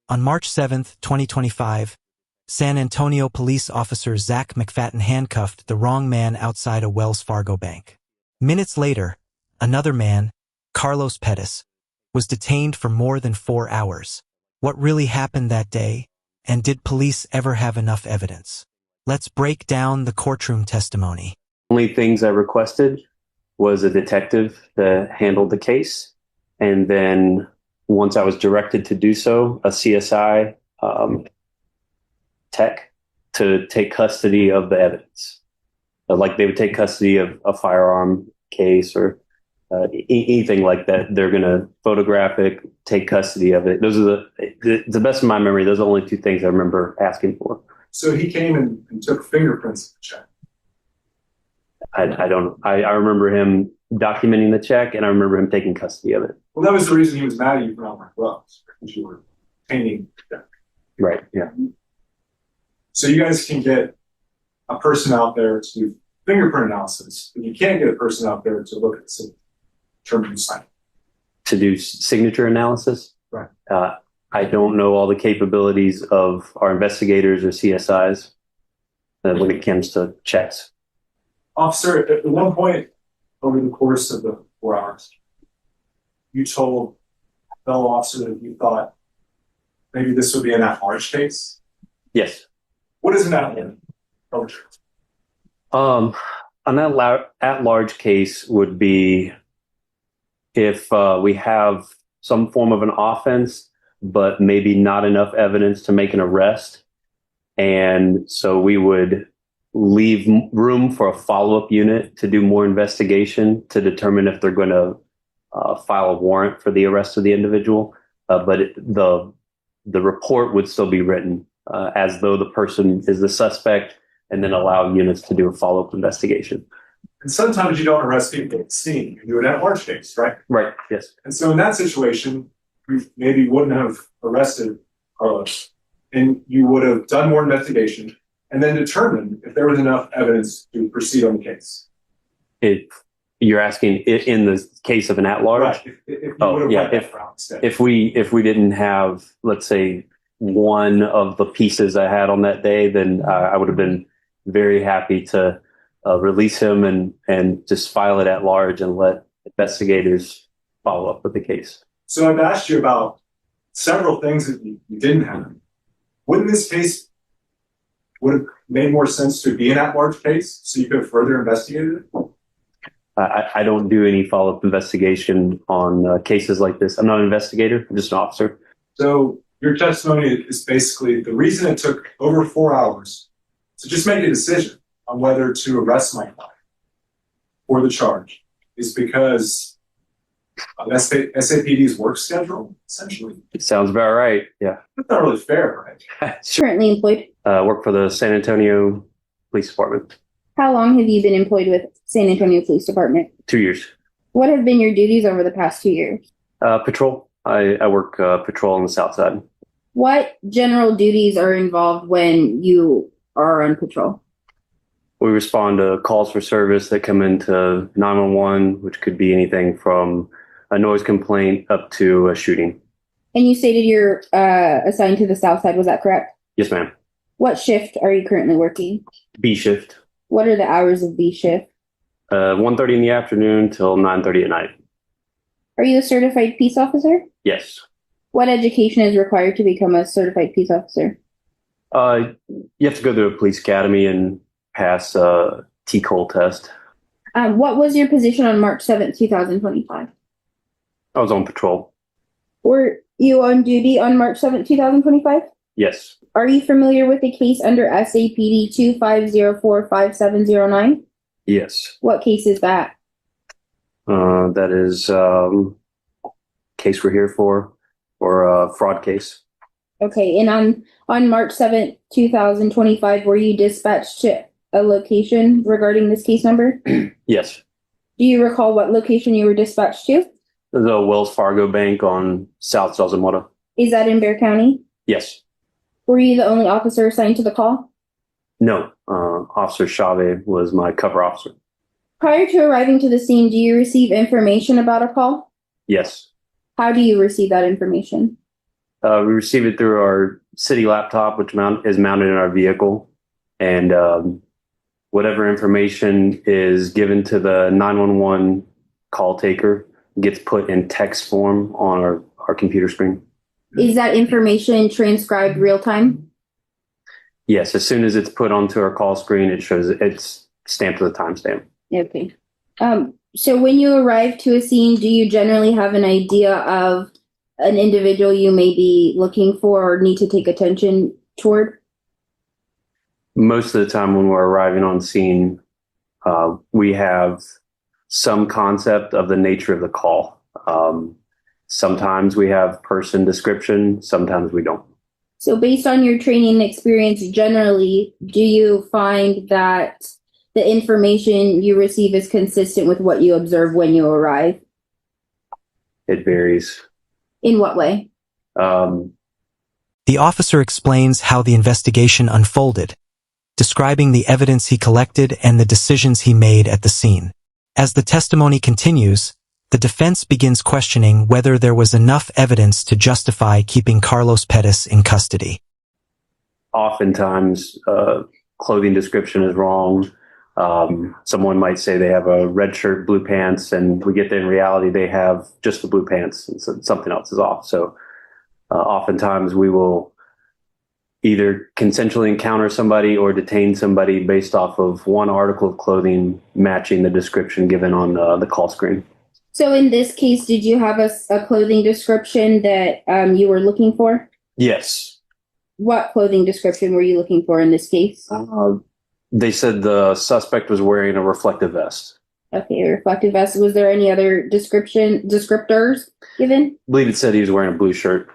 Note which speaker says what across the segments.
Speaker 1: On March 7, 2025, San Antonio police officer Zack McFaten handcuffed the wrong man outside a Wells Fargo bank. Minutes later, another man, Carlos Pettis, was detained for more than 4 hours. What really happened that day, and did police ever have enough evidence? Let's break down the courtroom testimony.
Speaker 2: Only things I requested was a detective to handle the case, and then once I was directed to do so, a CSI tech to take custody of the evidence. Like they would take custody of a firearm case or anything like that. They're going to photograph it, take custody of it. Those are the best of my memory. Those are the only two things I remember asking for.
Speaker 3: So he came and took fingerprints of the check.
Speaker 2: I don't. I remember him documenting the check, and I remember him taking custody of it.
Speaker 3: Well, that was the reason he was mad at you for not wearing gloves, because you were painting the check.
Speaker 2: Right. Yeah.
Speaker 3: So you guys can get a person out there to do fingerprint analysis, but you can't get a person out there to look at the terms you sign.
Speaker 2: To do signature analysis?
Speaker 3: Right.
Speaker 2: I don't know all the capabilities of our investigators or CSIs when it comes to checks.
Speaker 3: Officer, at one point over the course of the 4 hours, you told a fellow officer that you thought maybe this would be an at-large case.
Speaker 2: Yes.
Speaker 3: What is an at-large case?
Speaker 2: An at-large case would be if we have some form of an offense, but maybe not enough evidence to make an arrest. And so we would leave room for a follow-up unit to do more investigation to determine if they're going to file a warrant for the arrest of the individual. But the report would still be written as though the person is the suspect, and then allow units to do a follow-up investigation.
Speaker 3: And sometimes you don't arrest people at the scene. You do an at-large case, right?
Speaker 2: Right, yes.
Speaker 3: And so in that situation, you maybe wouldn't have arrested Carlos, and you would have done more investigation and then determined if there was enough evidence to proceed on the case.
Speaker 2: You're asking in the case of an at-large?
Speaker 3: Right. If you would have went that route instead.
Speaker 2: If we didn't have, let's say, one of the pieces I had on that day, then I would have been very happy to release him and just file it at large and let investigators follow up with the case.
Speaker 3: So I've asked you about several things that you didn't have. Wouldn't this case would have made more sense to be an at-large case so you could have further investigated it?
Speaker 2: I don't do any follow-up investigation on cases like this. I'm not an investigator. I'm just an officer.
Speaker 3: So your testimony is basically the reason it took over 4 hours to just make a decision on whether to arrest my client for the charge is because of SAPD's work schedule, essentially.
Speaker 2: It sounds about right, yeah.
Speaker 3: That's not really fair, right?
Speaker 4: Currently employed?
Speaker 2: Work for the San Antonio Police Department.
Speaker 4: How long have you been employed with San Antonio Police Department?
Speaker 2: 2 years.
Speaker 4: What have been your duties over the past 2 years?
Speaker 2: Patrol. I work patrol on the south side.
Speaker 4: What general duties are involved when you are on patrol?
Speaker 2: We respond to calls for service that come into 911, which could be anything from a noise complaint up to a shooting.
Speaker 4: And you stated you're assigned to the south side, was that correct?
Speaker 2: Yes, ma'am.
Speaker 4: What shift are you currently working?
Speaker 2: B shift.
Speaker 4: What are the hours of B shift?
Speaker 2: 1:30 in the afternoon till 9:30 at night.
Speaker 4: Are you a certified peace officer?
Speaker 2: Yes.
Speaker 4: What education is required to become a certified peace officer?
Speaker 2: You have to go through a police academy and pass a TCOL test.
Speaker 4: What was your position on March 7th, 2025?
Speaker 2: I was on patrol.
Speaker 4: Were you on duty on March 7th, 2025?
Speaker 2: Yes.
Speaker 4: Are you familiar with the case under SAPD 25045709?
Speaker 2: Yes.
Speaker 4: What case is that?
Speaker 2: That is case we're here for, or a fraud case.
Speaker 4: Okay, and on March 7th, 2025, were you dispatched to a location regarding this case number?
Speaker 2: Yes.
Speaker 4: Do you recall what location you were dispatched to?
Speaker 2: The Wells Fargo Bank on South Zarzamora.
Speaker 4: Is that in Bexar County?
Speaker 2: Yes.
Speaker 4: Were you the only officer assigned to the call?
Speaker 2: No. Officer Chavez was my cover officer.
Speaker 4: Prior to arriving to the scene, do you receive information about a call?
Speaker 2: Yes.
Speaker 4: How do you receive that information?
Speaker 2: We receive it through our city laptop, which is mounted in our vehicle. And whatever information is given to the 911 call taker gets put in text form on our computer screen.
Speaker 4: Is that information transcribed real time?
Speaker 2: Yes, as soon as it's put onto our call screen, it shows it's stamped with a timestamp.
Speaker 4: Okay. So when you arrive to a scene, do you generally have an idea of an individual you may be looking for or need to take attention toward?
Speaker 2: Most of the time when we're arriving on scene, we have some concept of the nature of the call. Sometimes we have person description, sometimes we don't.
Speaker 4: So based on your training experience generally, do you find that the information you receive is consistent with what you observe when you arrive?
Speaker 2: It varies.
Speaker 4: In what way?
Speaker 1: The officer explains how the investigation unfolded, describing the evidence he collected and the decisions he made at the scene. As the testimony continues, the defense begins questioning whether there was enough evidence to justify keeping Carlos Pettis in custody.
Speaker 2: Oftentimes, clothing description is wrong. Someone might say they have a red shirt, blue pants, and we get there in reality they have just the blue pants and something else is off. So oftentimes we will either consensually encounter somebody or detain somebody based off of one article of clothing matching the description given on the call screen.
Speaker 4: So in this case, did you have a clothing description that you were looking for?
Speaker 2: Yes.
Speaker 4: What clothing description were you looking for in this case?
Speaker 2: They said the suspect was wearing a reflective vest.
Speaker 4: Okay, a reflective vest. Was there any other descriptors given?
Speaker 2: I believe it said he was wearing a blue shirt.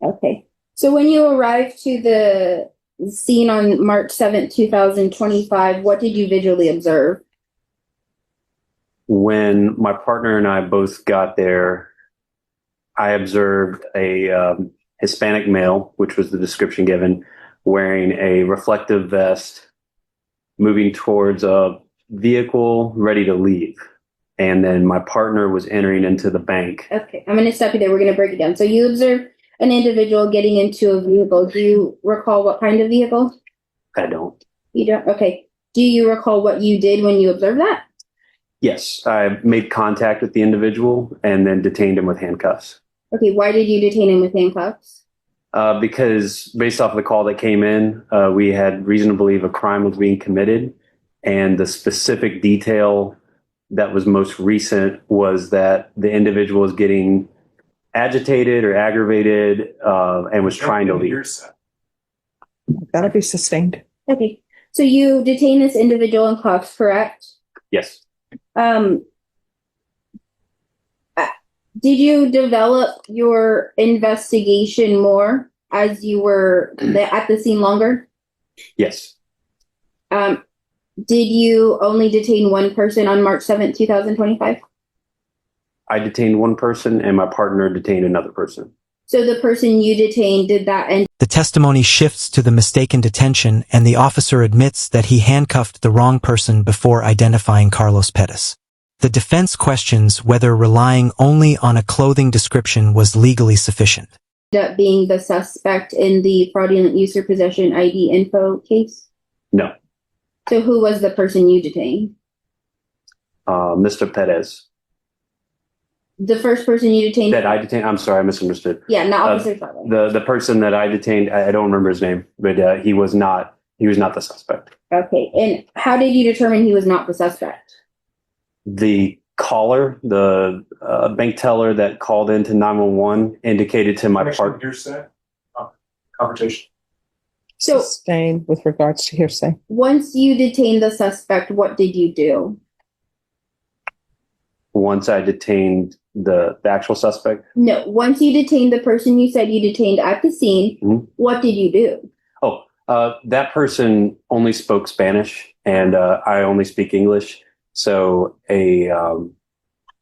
Speaker 4: Okay. So when you arrived to the scene on March 7th, 2025, what did you visually observe?
Speaker 2: When my partner and I both got there, I observed a Hispanic male, which was the description given, wearing a reflective vest, moving towards a vehicle ready to leave. And then my partner was entering into the bank.
Speaker 4: Okay, I'm going to stop you there. We're going to break it down. So you observed an individual getting into a vehicle. Do you recall what kind of vehicle?
Speaker 2: I don't.
Speaker 4: You don't? Okay. Do you recall what you did when you observed that?
Speaker 2: Yes, I made contact with the individual and then detained him with handcuffs.
Speaker 4: Okay, why did you detain him with handcuffs?
Speaker 2: Because based off of the call that came in, we had reason to believe a crime was being committed. And the specific detail that was most recent was that the individual was getting agitated or aggravated and was trying to leave.
Speaker 5: Gotta be sustained.
Speaker 4: Okay, so you detained this individual in cuffs, correct?
Speaker 2: Yes.
Speaker 4: Did you develop your investigation more as you were at the scene longer?
Speaker 2: Yes.
Speaker 4: Did you only detain one person on March 7th, 2025?
Speaker 2: I detained one person and my partner detained another person.
Speaker 4: So the person you detained, did that end?
Speaker 1: The testimony shifts to the mistaken detention, and the officer admits that he handcuffed the wrong person before identifying Carlos Pettis. The defense questions whether relying only on a clothing description was legally sufficient.
Speaker 4: Up being the suspect in the fraudulent use or possession ID info case?
Speaker 2: No.
Speaker 4: So who was the person you detained?
Speaker 2: Mr. Pettis.
Speaker 4: The first person you detained?
Speaker 2: That I detained? I'm sorry, I misunderstood.
Speaker 4: Yeah, not Officer Fargo.
Speaker 2: The person that I detained, I don't remember his name, but he was not the suspect.
Speaker 4: Okay, and how did you determine he was not the suspect?
Speaker 2: The caller, the bank teller that called into 911 indicated to my partner.
Speaker 3: Hearsay? Confrontation.
Speaker 4: So
Speaker 5: Sustained with regards to hearsay.
Speaker 4: once you detained the suspect, what did you do?
Speaker 2: Once I detained the actual suspect.
Speaker 4: No, once you detained the person you said you detained at the scene, what did you do?
Speaker 2: That person only spoke Spanish and I only speak English. So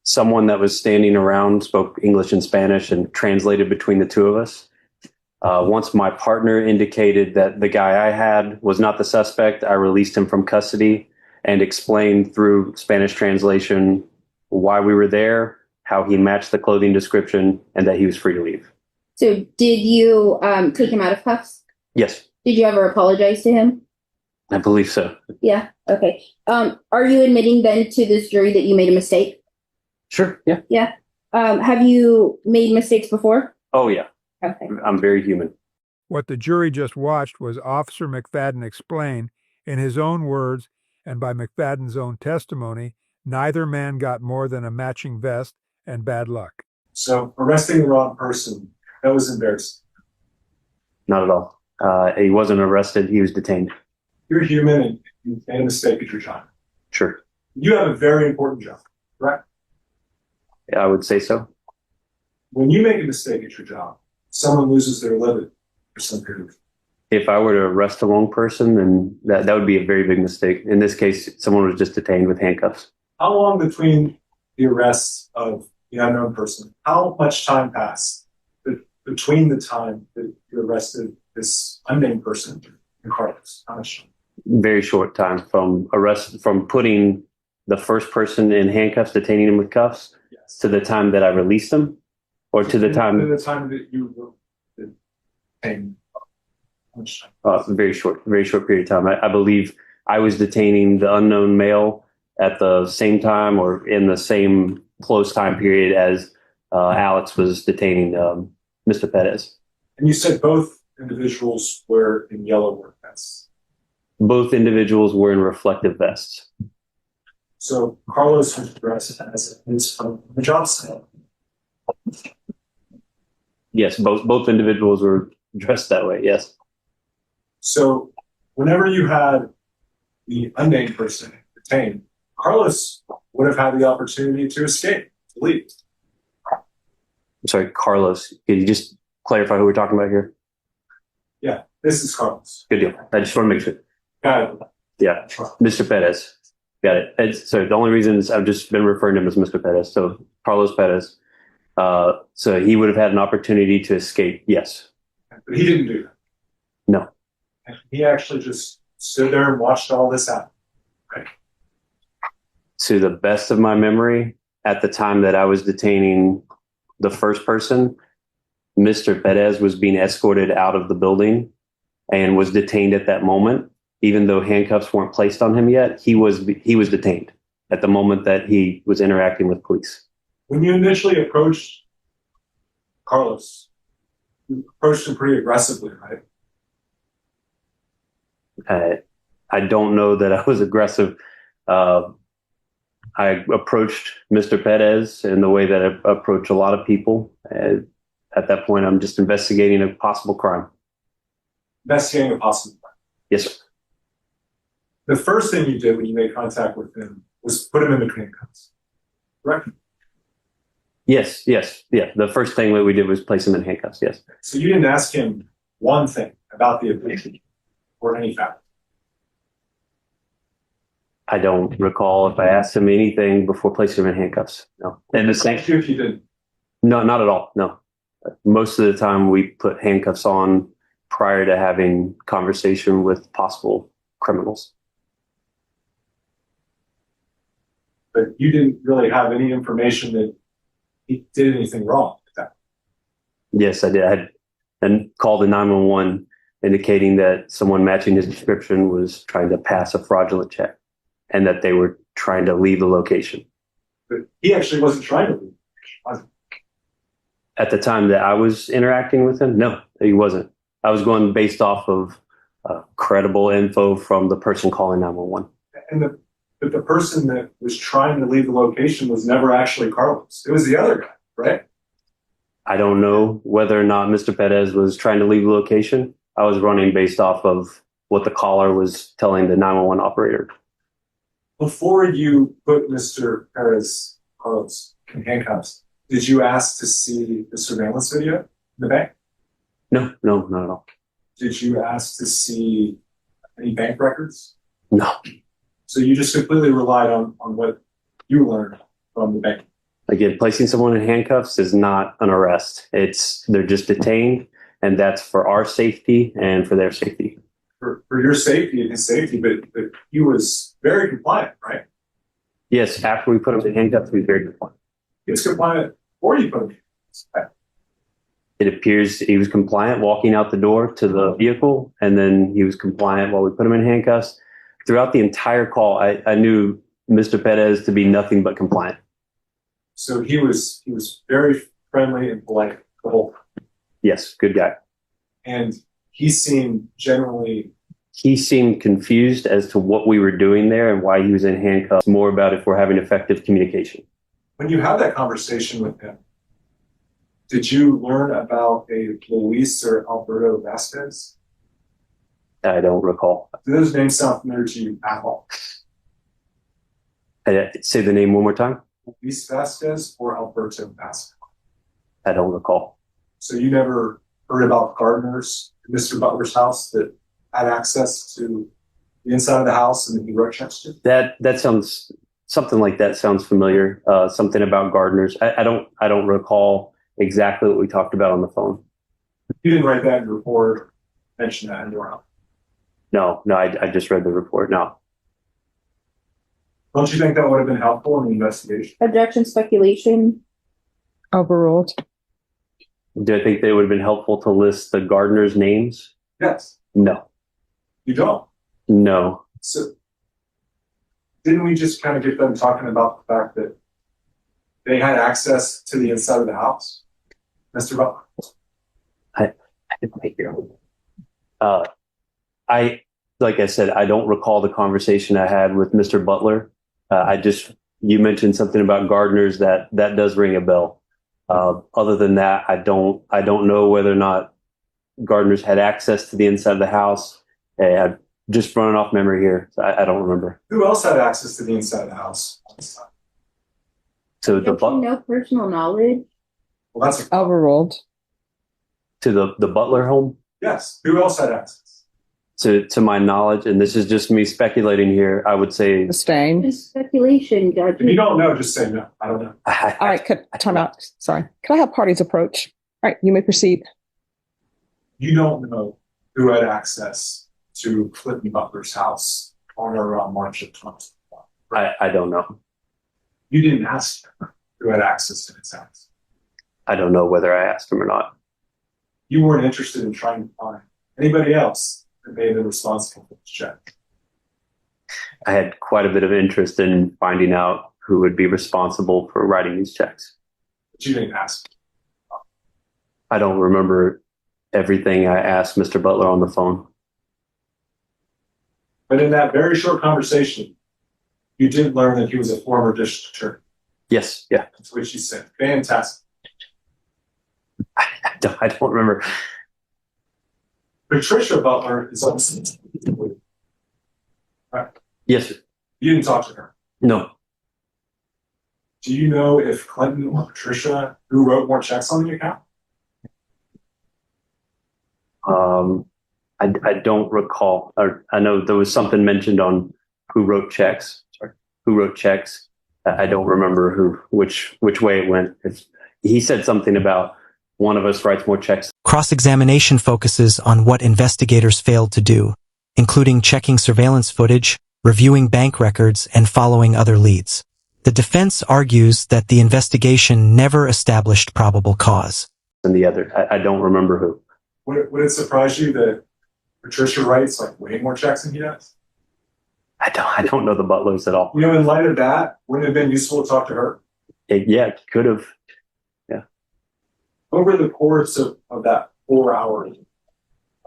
Speaker 2: someone that was standing around spoke English and Spanish and translated between the two of us. Once my partner indicated that the guy I had was not the suspect, I released him from custody and explained through Spanish translation why we were there, how he matched the clothing description, and that he was free to leave.
Speaker 4: So did you take him out of cuffs?
Speaker 2: Yes,
Speaker 4: Did you ever apologize to him?
Speaker 2: I believe so.
Speaker 4: Yeah. Okay. Are you admitting then to this jury that you made a mistake?
Speaker 2: Sure. Yeah.
Speaker 4: Yeah. Have you made mistakes before?
Speaker 2: Oh, yeah.
Speaker 4: Okay.
Speaker 2: I'm very human.
Speaker 6: What the jury just watched was Officer McFaten explain, in his own words and by McFadden's own testimony, neither man got more than a matching vest and bad luck.
Speaker 3: So arresting the wrong person, that was embarrassing.
Speaker 2: Not at all. He wasn't arrested. He was detained.
Speaker 3: You're human and you made a mistake at your job.
Speaker 2: Sure.
Speaker 3: You have a very important job, correct?
Speaker 2: Yeah, I would say so.
Speaker 3: When you make a mistake at your job, someone loses their living for some period of time.
Speaker 2: If I were to arrest the wrong person, then that would be a very big mistake. In this case, someone was just detained with handcuffs.
Speaker 3: How long between the arrest of the unknown person, how much time passed between the time that you arrested this unnamed person and Carlos? How much time?
Speaker 2: Very short time from putting the first person in handcuffs, detaining him with cuffs,
Speaker 3: Yes.
Speaker 2: to the time that I released him, or to the time
Speaker 3: that you were detained. How much time?
Speaker 2: very short period of time. I believe I was detaining the unknown male at the same time or in the same close time period as Alex was detaining Mr. Pettis.
Speaker 3: And you said both individuals were in yellow work vests.
Speaker 2: Both individuals were in reflective vests.
Speaker 3: So Carlos was dressed as his from the job site.
Speaker 2: Yes, both individuals were dressed that way. Yes.
Speaker 3: So whenever you had the unnamed person detained, Carlos would have had the opportunity to escape, to leave.
Speaker 2: I'm sorry, Carlos. Could you just clarify who we're talking about here?
Speaker 3: Yeah, this is Carlos.
Speaker 2: Good deal. I just want to make sure.
Speaker 3: Got it.
Speaker 2: Yeah, Mr. Pettis. Got it. So the only reason is I've just been referring to him as Mr. Pettis. So Carlos Pettis. So he would have had an opportunity to escape. Yes.
Speaker 3: But he didn't do that.
Speaker 2: No.
Speaker 3: And he actually just stood there and watched all this happen. Right.
Speaker 2: To the best of my memory, at the time that I was detaining the first person, Mr. Pettis was being escorted out of the building and was detained at that moment. Even though handcuffs weren't placed on him yet, he was detained at the moment that he was interacting with police.
Speaker 3: When you initially approached Carlos, you approached him pretty aggressively, right?
Speaker 2: I don't know that I was aggressive. I approached Mr. Pettis in the way that I approach a lot of people. At that point, I'm just investigating a possible crime.
Speaker 3: Investigating a possible crime.
Speaker 2: Yes, sir.
Speaker 3: The first thing you did when you made contact with him was put him in the handcuffs, correct?
Speaker 2: Yes. Yeah. The first thing that we did was place him in handcuffs. Yes.
Speaker 3: So you didn't ask him one thing about the event or any fact.
Speaker 2: I don't recall if I asked him anything before placing him in handcuffs. No. And the same.
Speaker 3: Thank you if you didn't.
Speaker 2: No, not at all. No. Most of the time we put handcuffs on prior to having conversation with possible criminals.
Speaker 3: But you didn't really have any information that he did anything wrong with that.
Speaker 2: Yes, I did. I had and called the 911 indicating that someone matching his description was trying to pass a fraudulent check and that they were trying to leave the location.
Speaker 3: But he actually wasn't trying to leave. Was he?
Speaker 2: At the time that I was interacting with him, no, he wasn't. I was going based off of credible info from the person calling 911.
Speaker 3: And the person that was trying to leave the location was never actually Carlos. It was the other guy, right?
Speaker 2: I don't know whether or not Mr. Pettis was trying to leave the location. I was running based off of what the caller was telling the 911 operator.
Speaker 3: Before you put Mr. Perez Carlos in handcuffs, did you ask to see the surveillance video in the bank?
Speaker 2: No, not at all.
Speaker 3: Did you ask to see any bank records?
Speaker 2: No.
Speaker 3: So you just completely relied on what you learned from the bank.
Speaker 2: Again, placing someone in handcuffs is not an arrest. They're just detained, and that's for our safety and for their safety.
Speaker 3: For your safety and his safety, but he was very compliant, right?
Speaker 2: Yes, after we put him in handcuffs, he was very compliant.
Speaker 3: He was compliant before you put him in handcuffs.
Speaker 2: It appears he was compliant walking out the door to the vehicle, and then he was compliant while we put him in handcuffs. Throughout the entire call, I knew Mr. Pettis to be nothing but compliant.
Speaker 3: So he was very friendly and polite the whole time.
Speaker 2: Yes, good guy.
Speaker 3: And he seemed
Speaker 2: confused as to what we were doing there and why he was in handcuffs. More about if we're having effective communication.
Speaker 3: When you had that conversation with him, did you learn about a Luis or Alberto Vasquez?
Speaker 2: I don't recall.
Speaker 3: Do those names sound familiar to you at all?
Speaker 2: Say the name one more time.
Speaker 3: Luis Vasquez or Alberto Vasquez?
Speaker 2: I don't recall.
Speaker 3: So you never heard about gardeners in Mr. Butler's house that had access to the inside of the house and he wrote checks to?
Speaker 2: That sounds, something like that sounds familiar. Something about gardeners. I don't recall exactly what we talked about on the phone.
Speaker 3: You didn't write that in your report, mention that in your house?
Speaker 2: No, I just read the report. No.
Speaker 3: Don't you think that would have been helpful in the investigation?
Speaker 4: Objection, speculation.
Speaker 5: Overruled.
Speaker 2: Do I think they would have been helpful to list the gardeners' names?
Speaker 3: Yes.
Speaker 2: No.
Speaker 3: You don't?
Speaker 2: No.
Speaker 3: So didn't we just kind of get them talking about the fact that they had access to the inside of the house, Mr. Butler?
Speaker 2: Like I said, I don't recall the conversation I had with Mr. Butler. You mentioned something about gardeners that does ring a bell. Other than that, I don't know whether or not gardeners had access to the inside of the house. I'm just running off memory here. So I don't remember.
Speaker 3: Who else had access to the inside of the house?
Speaker 2: So
Speaker 4: Don't you know personal knowledge?
Speaker 3: Well, that's
Speaker 5: Overruled.
Speaker 2: to the Butler home.
Speaker 3: yes. Who else had access?
Speaker 2: To my knowledge, and this is just me speculating here, I would say
Speaker 5: Sustained.
Speaker 4: Just speculation,
Speaker 3: If you don't know, just say no. I don't know.
Speaker 5: All right, time out. Sorry. Could I have parties approach? All right, you may proceed.
Speaker 3: You don't know who had access to Clinton Butler's house on or around March of 2021.
Speaker 2: I don't know.
Speaker 3: You didn't ask him who had access to his house.
Speaker 2: I don't know whether I asked him or not.
Speaker 3: You weren't interested in trying to find anybody else that may have been responsible for this check.
Speaker 2: I had quite a bit of interest in finding out who would be responsible for writing these checks.
Speaker 3: But you didn't ask.
Speaker 2: I don't remember everything I asked Mr. Butler on the phone.
Speaker 3: But in that very short conversation, you did learn that he was a former district attorney.
Speaker 2: Yes, yeah.
Speaker 3: That's what she said. Fantastic.
Speaker 2: I don't remember.
Speaker 3: Patricia Butler is also. Right.
Speaker 2: Yes, sir.
Speaker 3: You didn't talk to her.
Speaker 2: No.
Speaker 3: Do you know if Clinton or Patricia, who wrote more checks on the account?
Speaker 2: I don't recall. Or I know there was something mentioned on who wrote checks. Sorry, who wrote checks. I don't remember which way it went. He said something about one of us writes more checks.
Speaker 1: Cross-examination focuses on what investigators failed to do, including checking surveillance footage, reviewing bank records, and following other leads. The defense argues that the investigation never established probable cause.
Speaker 2: And the other, I don't remember who.
Speaker 3: Would it surprise you that Patricia writes like way more checks than he does?
Speaker 2: I don't know the Butlers at all.
Speaker 3: You know, in light of that, wouldn't it have been useful to talk to her?
Speaker 2: It could have. Yeah.
Speaker 3: Over the course of that 4 hours,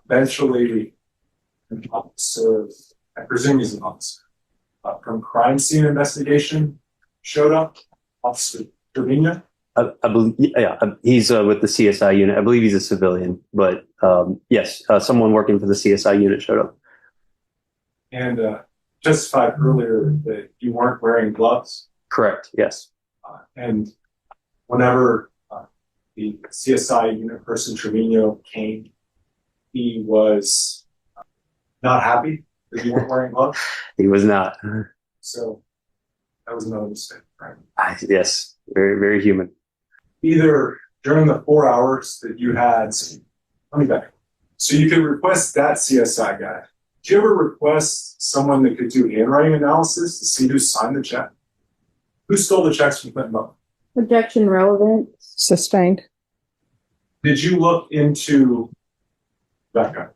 Speaker 3: eventually an officer, I presume he's an officer, from crime scene investigation showed up, Officer Trevino.
Speaker 2: I believe, he's with the CSI unit. I believe he's a civilian, but yes, someone working for the CSI unit showed up.
Speaker 3: And testified earlier that you weren't wearing gloves.
Speaker 2: Correct, yes.
Speaker 3: And whenever the CSI unit person Trevino came, he was not happy that you weren't wearing gloves.
Speaker 2: He was not.
Speaker 3: So that was another mistake, right?
Speaker 2: Yes, very, very human.
Speaker 3: Either during the 4 hours that you had, let me back. So you could request that CSI guy. Did you ever request someone that could do handwriting analysis to see who signed the check? Who stole the checks from Clinton Butler?
Speaker 4: Objection relevant.
Speaker 5: Sustained.
Speaker 3: Did you look into that guy?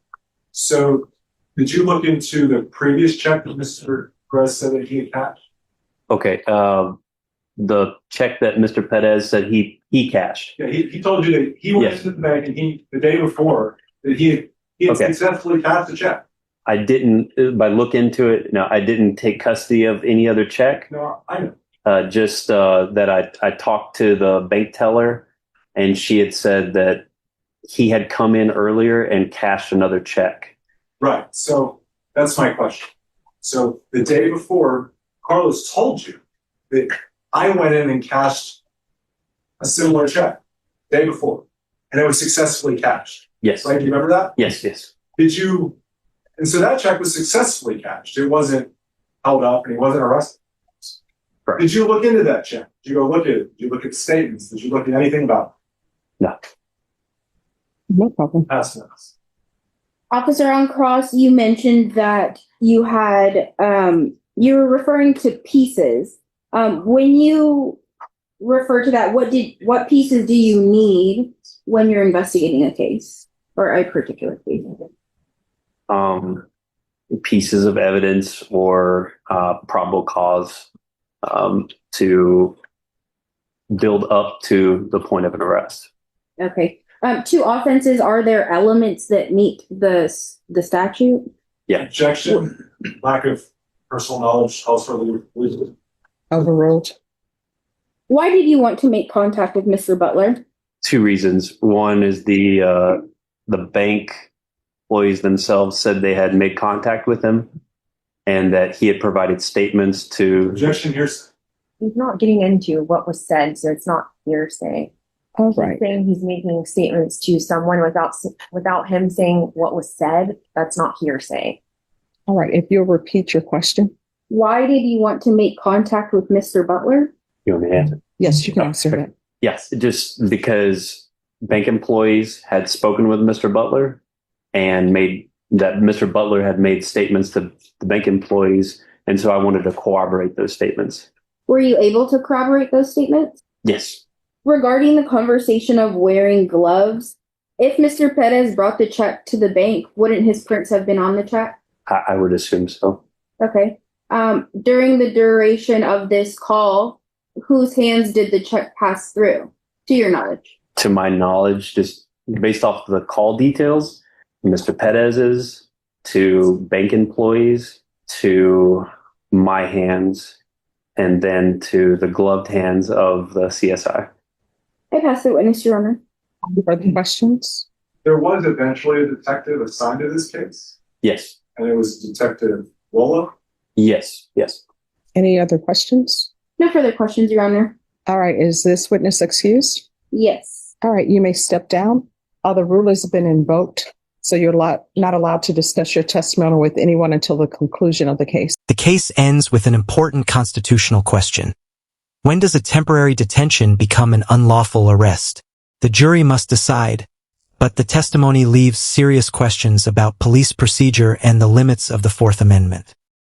Speaker 3: So did you look into the previous check that Mr. Perez said that he had cashed?
Speaker 2: Okay. The check that Mr. Pettis said he cashed.
Speaker 3: Yeah, he told you that he went
Speaker 2: Yes.
Speaker 3: into the bank and the day before that he had
Speaker 2: Okay.
Speaker 3: successfully cashed the check.
Speaker 2: I didn't, by look into it, no, I didn't take custody of any other check.
Speaker 3: No, I know.
Speaker 2: Just that I talked to the bank teller, and she had said that he had come in earlier and cashed another check.
Speaker 3: Right. So that's my question. So the day before, Carlos told you that I went in and cashed a similar check day before, and it was successfully cashed.
Speaker 2: Yes.
Speaker 3: Right? Do you remember that?
Speaker 2: Yes. Yes.
Speaker 3: Did you? And so that check was successfully cashed. It wasn't held up, and he wasn't arrested.
Speaker 2: Correct.
Speaker 3: Did you look into that check? Did you go look at it? Did you look at statements? Did you look at anything about it?
Speaker 2: No.
Speaker 5: No problem.
Speaker 3: Pass notes.
Speaker 4: Officer on cross, you mentioned that you had, you were referring to pieces. When you refer to that, what pieces do you need when you're investigating a case or a particular case?
Speaker 2: Pieces of evidence or probable cause to build up to the point of an arrest.
Speaker 4: Okay. Two offenses, are there elements that meet the statute?
Speaker 2: Yeah.
Speaker 3: Objection, lack of personal knowledge, also legal.
Speaker 5: Overruled.
Speaker 4: Why did you want to make contact with Mr. Butler?
Speaker 2: Two reasons. One is the bank employees themselves said they had made contact with him and that he had provided statements to.
Speaker 3: Objection, hearsay.
Speaker 7: He's not getting into what was said, so it's not hearsay.
Speaker 5: All
Speaker 7: He's
Speaker 5: right.
Speaker 7: saying he's making statements to someone without him saying what was said. That's not hearsay.
Speaker 5: All right. If you'll repeat your question.
Speaker 4: Why did you want to make contact with Mr. Butler?
Speaker 2: You want me to answer?
Speaker 5: Yes, you can answer that.
Speaker 2: Yes, just because bank employees had spoken with Mr. Butler and Mr. Butler had made statements to the bank employees, and so I wanted to corroborate those statements.
Speaker 4: Were you able to corroborate those statements?
Speaker 2: Yes.
Speaker 4: Regarding the conversation of wearing gloves, if Mr. Pettis brought the check to the bank, wouldn't his prints have been on the check?
Speaker 2: I would assume so.
Speaker 4: Okay. During the duration of this call, whose hands did the check pass through, to your knowledge?
Speaker 2: To my knowledge, just based off the call details, Mr. Pettis's, to bank employees, to my hands, and then to the gloved hands of the CSI.
Speaker 4: I pass the witness, Your Honor.
Speaker 5: Further questions?
Speaker 3: There was eventually a detective assigned to this case,
Speaker 2: Yes.
Speaker 3: and it was Detective Wola.
Speaker 2: Yes. Yes.
Speaker 5: Any other questions?
Speaker 4: No further questions, Your Honor.
Speaker 5: All right. Is this witness excused?
Speaker 4: Yes.
Speaker 5: All right. You may step down. Other rulers have been invoked, so you're not allowed to discuss your testimony with anyone until the conclusion of the case.
Speaker 1: The case ends with an important constitutional question. When does a temporary detention become an unlawful arrest? The jury must decide, but the testimony leaves serious questions about police procedure and the limits of the Fourth Amendment.